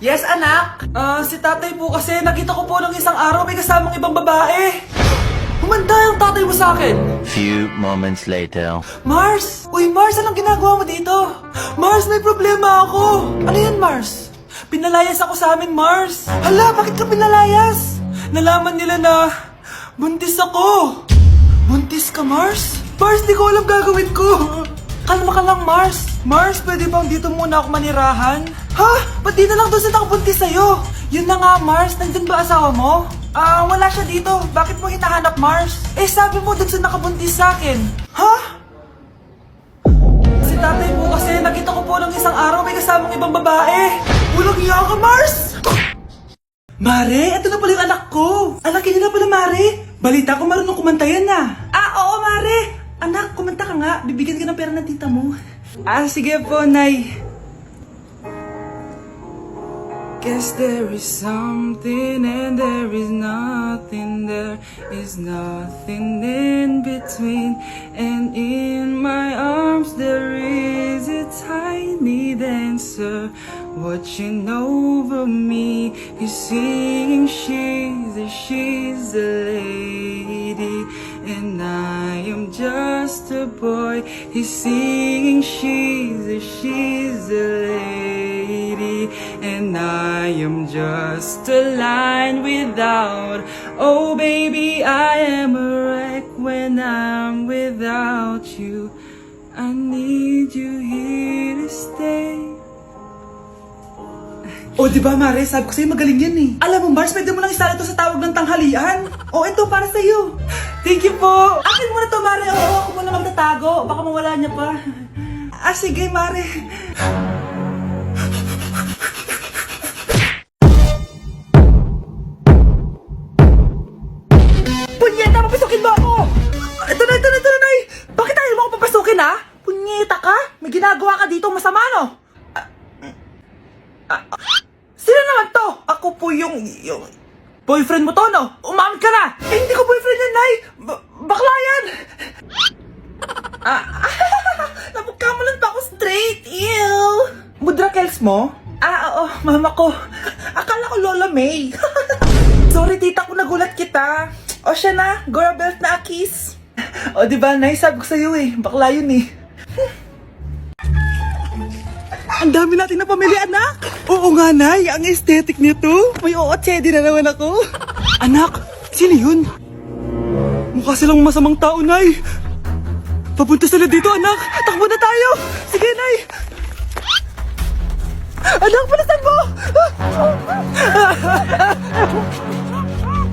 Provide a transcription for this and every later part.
Yes, anak. Si tatay po kasi nakita ko po ng isang araw may kasamang ibang babae. Humanda yung tatay mo sa akin. Few moments later. Mars! Uy, Mars, anong ginagawa mo dito? Mars, may problema ako. Ano yan, Mars? Pinalayas ako sa amin, Mars. Hala, bakit ka pinalayas? Nalaman nila na buntis ako. Buntis ka, Mars? Mars, di ko alam gagawin ko. Kalma ka lang, Mars. Mars, pwede bang dito muna ako manirahan? Ha? Ba't di na lang doon sa nakabuntis sa'yo? Yun na nga, Mars. Nandun ba asawa mo? Wala siya dito. Bakit mo hinahanap, Mars? Eh, sabi mo doon sa nakabuntis sa akin. Ha? Si tatay mo kasi nakita ko po ng isang araw may kasamang ibang babae. Walang iya ka, Mars! Mare, ito na pala yung anak ko. Anak, hindi na pala, Mare. Balita ko marunong kumanta yan na. Oo, Mare. Anak, kumanta ka nga. Bibigyan ka ng pera ng tita mo. Sige po, Nay. Guess there is something and there is nothing. There is nothing in between. And in my arms there is a tiny dancer watching over me. He's singing, she's a lady, and I am just a boy. He's singing, she's a lady, and I am just a line without. Oh baby, I am a wreck when I'm without you. I need you here to stay. O, di ba, Mare? Sabi ko sa'yo, magaling yan eh. Alam mo, Mars, pwede mo lang isala ito sa tawag ng tanghalian. O, ito, para sa'yo. Thank you po. Akin mo na to, Mare. Oo, ako muna magtatago. Baka mawala niya pa. Sige, Mare. Punyeta, papasukin mo ako! Ito na, Nay! Bakit ayaw mo ako papasukin, ha? Punyeta ka? May ginagawa ka dito masama, no? Sino naman to? Ako po yung boyfriend mo to, no? Umamin ka na! Hindi ko boyfriend yan, Nay! Bakla yan! Napagkamalan pa ako straight, ew! Mudra Kels mo? Oo, mama ko. Akala ko Lola May. Sorry, tita ko, nagulat kita. O siya na, Gora Belt na Akis. O diba, Nay, sabi ko sa'yo eh, bakla yun eh. Ang dami natin na pamilya, anak! Oo nga, Nay, ang aesthetic nito. May ootsedi na naman ako. Anak, sino yun? Mukha silang masamang tao, Nay. Papunta sila dito, anak. Takbo na tayo. Sige, Nay. Anak, palasan mo!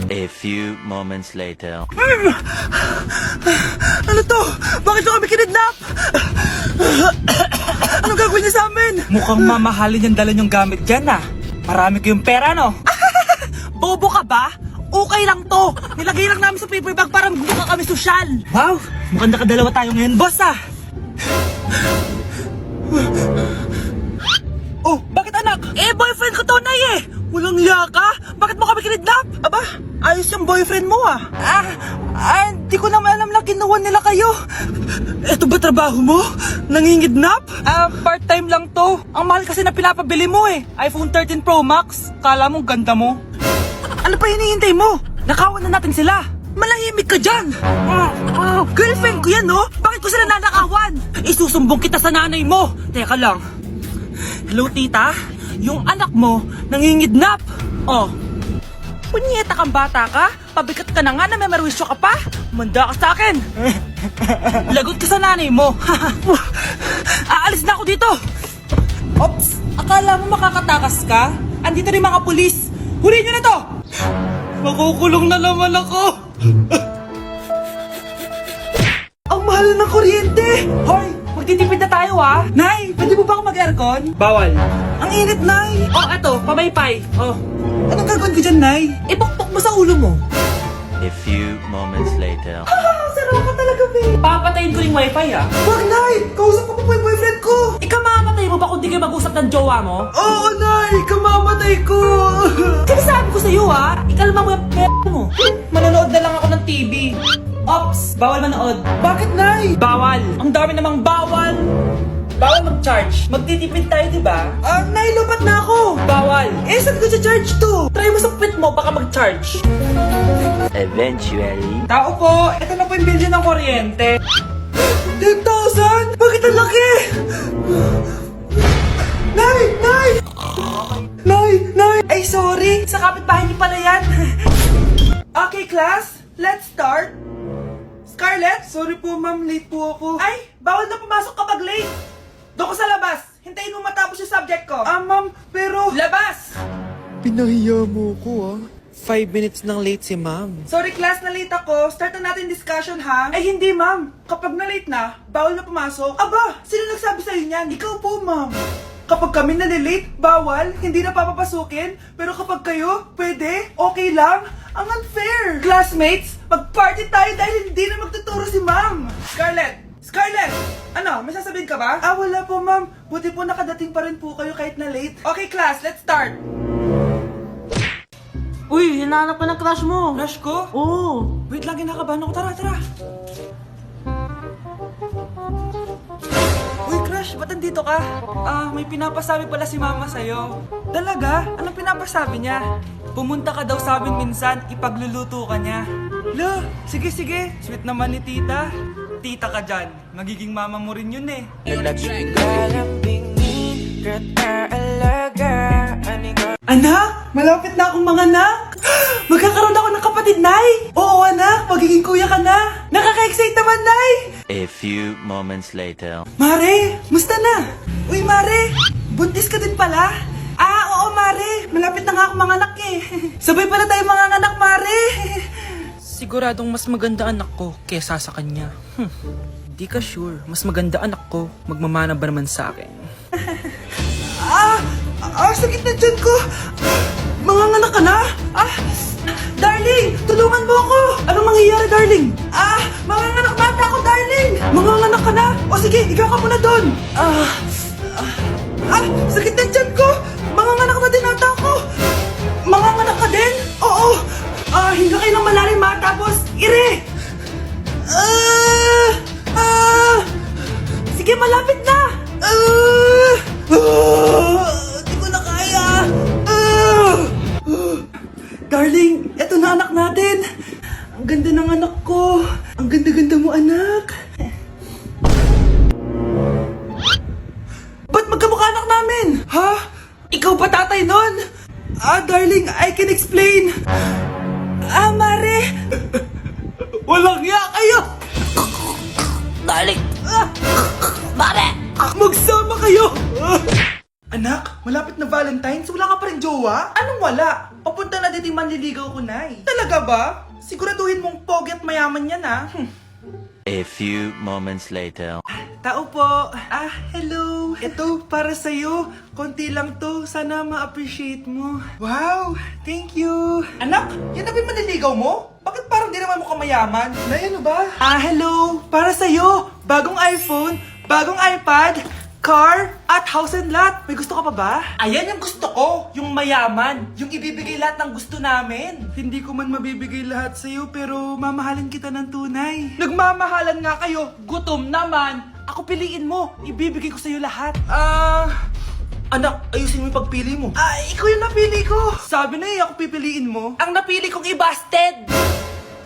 A few moments later. Ano to? Bakit nyo kami kinidnap? Anong gagawin niya sa amin? Mukhang mamahalin yung dala nyong gamit dyan, ah. Marami kayong pera, no? Bobo ka ba? Okay lang to. Nilagay lang namin sa paper bag para magbuka kami sosyal. Wow, mukhang nakadalawa tayo ngayon, boss, ah. Oh, bakit, anak? Boyfriend ko to, Nay, eh. Walang liya ka? Bakit mo kami kinidnap? Aba, ayos yung boyfriend mo, ah. Hindi ko naman alam na kinuha nila kayo. Ito ba trabaho mo? Nangingidnap? Part-time lang to. Ang mahal kasi na pinapabili mo, eh. iPhone 13 Pro Max. Kala mo, ganda mo. Ano pa hinihintay mo? Nakawan na natin sila. Malahimik ka dyan. Girlfriend ko yan, no? Bakit ko sila nanakawan? Isusumbong kita sa nanay mo. Teka lang. Hello, tita? Yung anak mo, nangingidnap. Oh. Punyeta kang bata ka? Pabigat ka na nga na may merwisyo ka pa? Manda ka sa akin. Lagot ka sa nanay mo. Aalis na ako dito. Ops, akala mo makakatakas ka? Andito rin mga pulis. Huli nyo na to. Makukulong na naman ako. Ang mahal ng kuryente. Hoy, magtitipid na tayo, ah. Nay, pwede mo ba ako mag-aircon? Bawal. Ang init, Nay. Oh, eto, pamaypay. Oh. Anong gagawin ko dyan, Nay? Ipokpok mo sa ulo mo. A few moments later. Sarap ka talaga, babe. Papatayin ko yung wifi, ah. Wag, Nay! Kausap ko pa po yung boyfriend ko. Ikamamatay mo ba kung di kayo mag-usap ng jowa mo? Oo, Nay! Kamamatay ko! Sinasabi ko sa'yo, ah. Ikalma mo yung mo. Manonood na lang ako ng TV. Ops! Bawal manood. Bakit, Nay? Bawal. Ang dami namang bawal. Bawal mag-charge. Magtitipid tayo, di ba? Nay, lupat na ako. Bawal. Eh, saan ko charge to? Try mo sa puwet mo, baka mag-charge. Eventually. Tao po, ito na po yung bill ng kuryente. 10,000? Bakit ang laki? Nay! Nay! Nay! Nay! Ay, sorry. Sa kapitbahay niyo pala yan. Okay, class. Let's start. Scarlett? Sorry po, ma'am. Late po ako. Ay, bawal na pumasok kapag late. Doon ko sa labas. Hintayin mo matapos yung subject ko. Ma'am, pero... Labas! Pinahiya mo ko 5 minutes nang late si ma'am. Sorry class, na late ako. Start na natin discussion ha? Ay hindi ma'am. Kapag na late na, bawal na pumasok. Aba, sino nagsabi sa'yo niyan? Ikaw po ma'am. Kapag kami nalilate, bawal, hindi na papapasukin. Pero kapag kayo, pwede, okay lang. Ang unfair. Classmates, mag-party tayo dahil hindi na magtuturo si ma'am. Scarlett! Scarlett! Ano, may sasabihin ka ba? Wala po ma'am. Buti po nakadating pa rin po kayo kahit na late. Okay class, let's start. Uy, hinahanap ka ng crush mo. Rush ko? Oo. Wait lang, kinakabahan ako. Tara, tara. Uy, crush, ba't andito ka? May pinapasabi pala si mama sa'yo. Talaga? Anong pinapasabi niya? Pumunta ka daw sa amin minsan, ipagluluto ka niya. Lo, sige, sige. Sweet naman ni tita. Tita ka dyan. Magiging mama mo rin yun eh. Anak, malapit na akong mga anak. Magkakaroon ako ng kapatid, Nay. Oo, anak, magiging kuya ka na. Nakaka-excite naman, Nay. A few moments later. Mare, musta na? Uy, Mare, buntis ka din pala? Oo, Mare. Malapit na nga akong mga anak eh. Sabay pala tayo mga anak, Mare. Siguradong mas maganda anak ko kesa sa kanya. Di ka sure. Mas maganda anak ko. Magmamana ba naman sa akin? Sakit na dyan ko. Manganganak ka na? Darling, tulungan mo ako. Anong mangyayari, darling? Manganganak mata ako, darling. Manganganak ka na? O sige, ikaw ka muna doon. Sakit na dyan ko. Manganganak na din ata ako. Manganganak ka din? Oo. Hinga kayo ng malalim ha, tapos ire. Sige, malapit na. Di ko na kaya. Darling, eto na anak natin. Ang ganda ng anak ko. Ang ganda-ganda mo, anak. Ba't magkamukha anak namin? Ha? Ikaw ba tatay nun? Darling, I can explain. Mare. Walang hiya kayo. Darling! Mare! Magsama kayo. Anak, malapit na Valentine's, wala ka pa rin jowa? Anong wala? Papunta na dito yung manliligaw ko, Nay. Talaga ba? Siguraduhin mong pogi at mayaman yan, ha? A few moments later. Tao po. Hello. Ito, para sa'yo. Konti lang to. Sana ma-appreciate mo. Wow, thank you. Anak, yan na ba yung manliligaw mo? Bakit parang di naman mo kamayaman? Nay, ano ba? Hello. Para sa'yo. Bagong iPhone, bagong iPad, car, at house and lot. May gusto ka pa ba? Ayan yung gusto ko. Yung mayaman. Yung ibibigay lahat ng gusto namin. Hindi ko man mabibigay lahat sa'yo, pero mamahalin kita ng tunay. Nagmamahalan nga kayo. Gutom naman. Ako piliin mo. Ibibigay ko sa'yo lahat. Anak, ayusin mo yung pagpili mo. Ikaw yung napili ko. Sabi na ako pipiliin mo. Ang napili kong i-busted.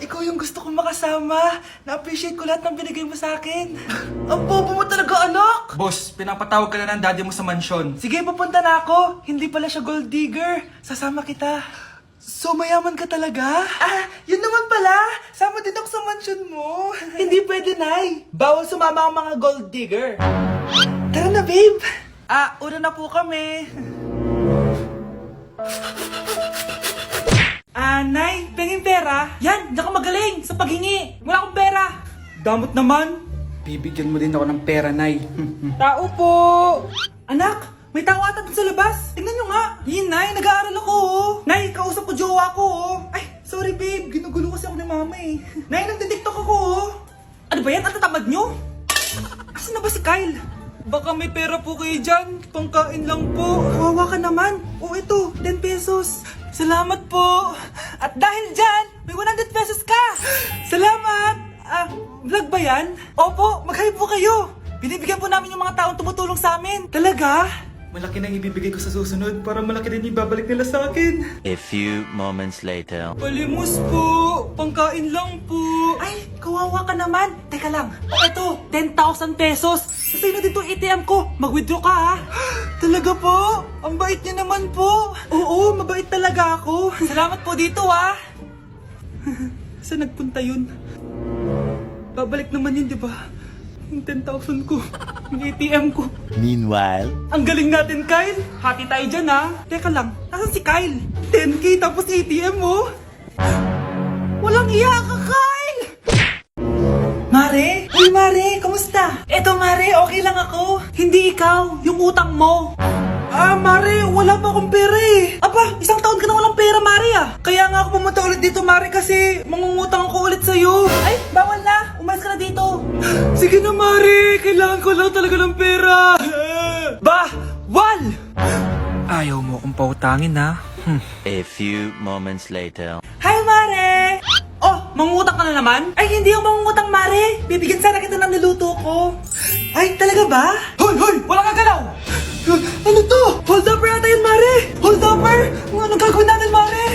Ikaw yung gusto kong makasama. Na-appreciate ko lahat ng binigay mo sa akin. Ang bobo mo talaga, anak! Boss, pinapatawag ka na ng daddy mo sa mansyon. Sige, papunta na ako. Hindi pala siya gold digger. Sasama kita. So, mayaman ka talaga? Yun naman pala. Sama din ako sa mansyon mo. Hindi pwede, Nay. Bawal sumama ang mga gold digger. Tara na, babe. Una na po kami. Nay, pengin pera? Yan, diyan ka magaling sa paghingi. Wala akong pera. Damot naman. Bibigyan mo din ako ng pera, Nay. Tao po. Anak, may tao ata dun sa labas. Tingnan nyo nga. Yun, Nay, nag-aaral ako. Nay, kausap ko jowa ko. Ay, sorry babe. Ginugulo kasi ako ni mama eh. Nay, nagtitiktok ako. Ano ba yan? Ang tatamad nyo? Asan na ba si Kyle? Baka may pera po kayo dyan. Pangkain lang po. Kawawa ka naman. Ito, 10 pesos. Salamat po. At dahil dyan, may 100 pesos ka. Salamat. Vlog ba yan? Opo, mag-hi po kayo. Binibigyan po namin yung mga taong tumutulong sa amin. Talaga? Malaki na ibibigay ko sa susunod para malaki din ibabalik nila sa akin. A few moments later. Palimos po! Pangkain lang po! Ay, kawawa ka naman! Teka lang, eto, 10,000 pesos! Sa'yo na dito ATM ko! Mag-withdraw ka ha! Talaga po? Ang bait niya naman po! Oo, mabait talaga ako! Salamat po dito ha! Saan nagpunta yun? Babalik naman yun, di ba? Yung 10,000 ko, yung ATM ko. Meanwhile. Ang galing natin, Kyle! Hati tayo dyan, ha? Teka lang, nasan si Kyle? 10K tapos ATM mo? Walang iya ka, Kyle! Mare? Uy, Mare, kamusta? Eto, Mare, okay lang ako. Hindi ikaw, yung utang mo. Mare, wala pa akong pera eh. Aba, isang taon ka na walang pera, Mare ah. Kaya nga ako pumunta ulit dito, Mare, kasi mangungutang ako ulit sa'yo. Ay, bawal na. Umalis ka na dito. Sige na, Mare. Kailangan ko lang talaga ng pera. Bawal! Ayaw mo kong pautangin ha. A few moments later. Hi, Mare! Oh, mangungutang ka na naman? Ay, hindi ako mangungutang, Mare. Bibigyan sana kita ng niluto ko. Ay, talaga ba? Hoy, hoy! Wala kang galaw! Ano to? Hold upper yata yun, Mare! Hold upper? Anong gagawin natin, Mare?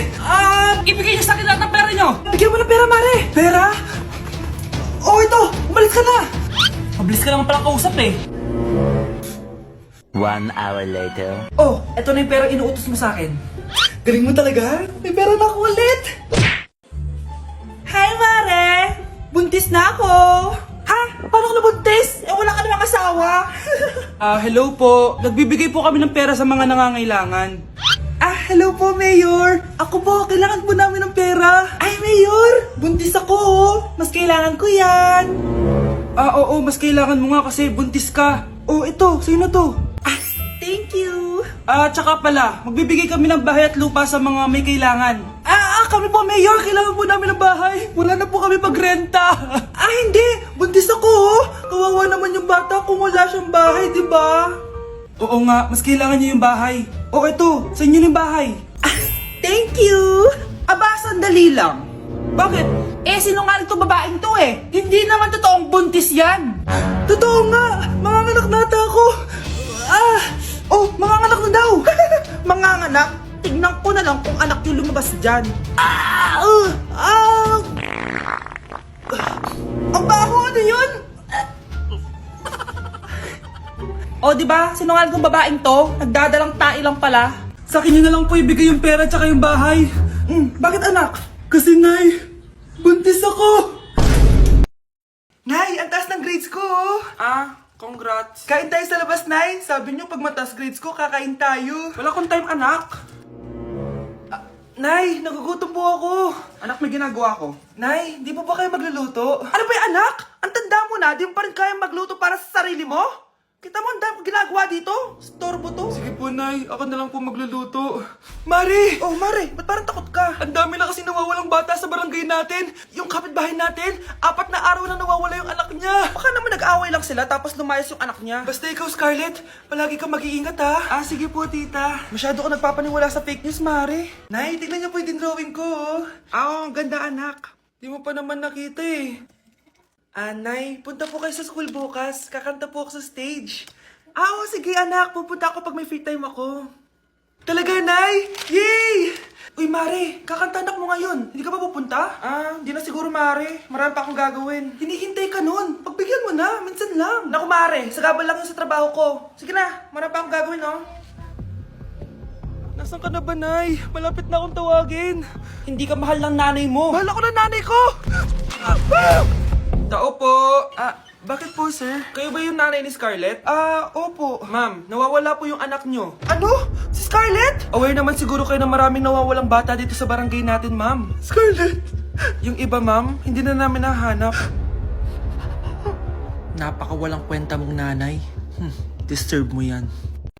Ibigay niyo sa akin lahat ng pera niyo! Bigyan mo ng pera, Mare! Pera? Oh, ito! Umalis ka na! Mabilis ka naman palang kausap eh. 1 hour later. Oh, eto na yung pera inuutos mo sa akin. Galing mo talaga? May pera na ako ulit! Hi, Mare! Buntis na ako! Ha? Paano ka nabuntis? Eh, wala ka namang asawa! Hello po. Nagbibigay po kami ng pera sa mga nangangailangan. Hello po, Mayor! Ako po, kailangan po namin ng pera. Ay, Mayor! Buntis ako, oh! Mas kailangan ko yan! Oo, mas kailangan mo nga kasi buntis ka. Oh, ito, sa'yo na to. Thank you! Tsaka pala, magbibigay kami ng bahay at lupa sa mga may kailangan. Kami po, Mayor! Kailangan po namin ng bahay! Wala na po kami pagrenta! Hindi! Buntis ako, oh! Kawawa naman yung bata kung wala siyang bahay, di ba? Oo nga, mas kailangan niyo yung bahay. Oh, ito, sa inyo yung bahay. Thank you! Aba, sandali lang. Bakit? Sinungaling to babaeng to eh. Hindi naman totoong buntis yan. Totoo nga! Manganganak nata ako! Manganganak na daw! Manganganak? Tignan ko na lang kung anak yung lumabas dyan. Ang baho, ano yun? Di ba? Sinungaling kong babaeng to, nagdadalang tae lang pala. Sa akin na lang po ibigay yung pera tsaka yung bahay. Bakit anak? Kasi Nay, buntis ako. Nay, ang taas ng grades ko. Congrats. Kain tayo sa labas, Nay. Sabi niyo pag mataas grades ko, kakain tayo. Wala akong time, anak. Nay, nagugutom po ako. Anak, may ginagawa ko. Nay, di po ba kayo magluluto? Ano ba yung anak? Ang tanda mo na, di mo pa rin kaya magluto para sa sarili mo? Kita mo ang dami ginagawa dito? Storbo to. Sige po, Nay. Ako na lang po magluluto. Mare! Oh, Mare, ba't parang takot ka? Ang dami na kasi nawawalang bata sa barangay natin. Yung kapitbahay natin, 4 na araw na nawawala yung anak niya. Baka naman nag-away lang sila tapos lumayas yung anak niya. Basta ikaw, Scarlett, palagi kang mag-iingat ha. Sige po, tita. Masyado ka nagpapaniwala sa fake news, Mare. Nay, tignan niyo po yung drawing ko. Ang ganda, anak. Di mo pa naman nakita eh. Nay, punta po kayo sa school bukas. Kakanta po ako sa stage. Sige anak. Pupunta ako pag may free time ako. Talaga, Nay? Yay! Uy, Mare, kakanta anak mo ngayon. Hindi ka pa pupunta? Hindi na siguro, Mare. Marami pa akong gagawin. Hinihintay ka nun. Pagbigyan mo na. Minsan lang. Naku, Mare. Sagabal lang yun sa trabaho ko. Sige na. Marami pa akong gagawin, no? Nasaan ka na ba, Nay? Malapit na akong tawagin. Hindi ka mahal ng nanay mo. Mahal ako ng nanay ko! Tao po. Bakit po, sir? Kayo ba yung nanay ni Scarlett? Opo. Ma'am, nawawala po yung anak nyo. Ano? Si Scarlett? Aware naman siguro kayo na maraming nawawalang bata dito sa barangay natin, ma'am. Scarlett? Yung iba, ma'am, hindi na namin nahanap. Napakawalang kwenta mong nanay. Disturb mo yan.